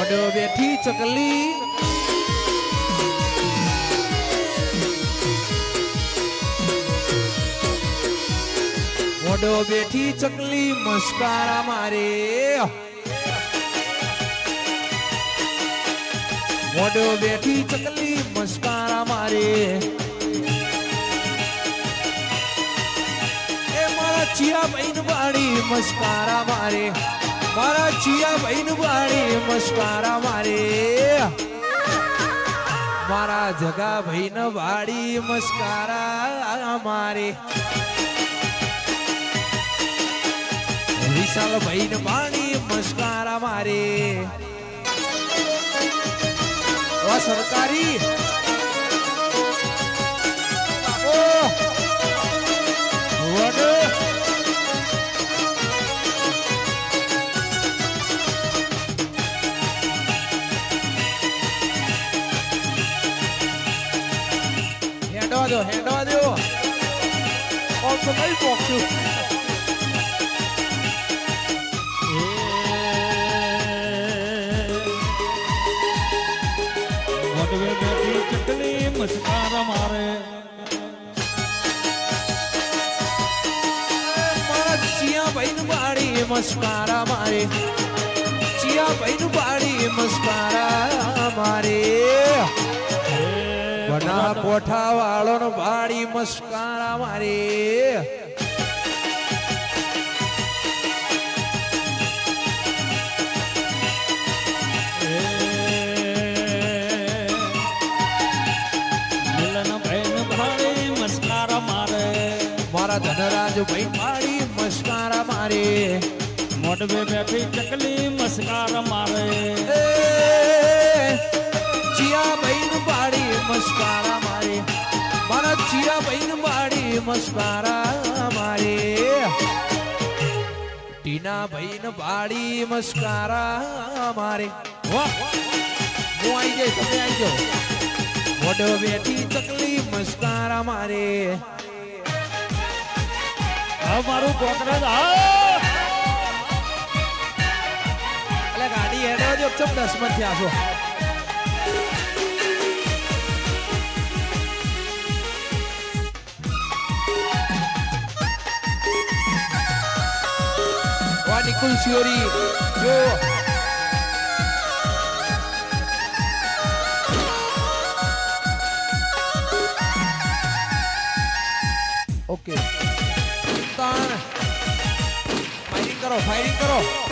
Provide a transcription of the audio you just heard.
મોઢો બેઠી ચકલી મોઢો બેઠી ચકલી મસ્કારા મારે મોઢો બેઠી ચકલી મસ્કારા મારે એ મારા ચિયા બહેન બાળી મસ્કારા મારે મારા ચિયા બહેન બાળી મસ્કારા મારે મારા જગા બહેન બાળી મસ્કારા મારે વિશાલ બહેન બાળી મસ્કારા મારે સરકારી હેડવા દો ઓમ તો કઈ પોકશું મોઢવે બેઠી ચકલી મસ્કારા મારે મારા ચિયા બહેન બાળી મસ્કારા મારે ચિયા બહેન બાળી મસ્કારા મારે બના પોઠા વાળો નો બાળી મસ્કારા મારે મારા ધનરાજ ભાઈ બાળી મસ્કારા મારે મોઢવે બેઠી ચકલી મસ્કારા મારે ચિયા બહેન બાળી મસ્કારા મારે મારા ચિયા બહેન બાળી મસ્કારા મારે ટીના બહેન બાળી મસ્કારા મારે વાહ હું આવી જાય તમે આવી જાઓ મોઢો બેઠી ચકલી મસ્કારા મારે મારું કોકરાજ એટલે ગાડી હેડવા જો ચમ 10 માં થયા છો વા નિકુલ સિયોરી જો ઓકે फायरिंग करो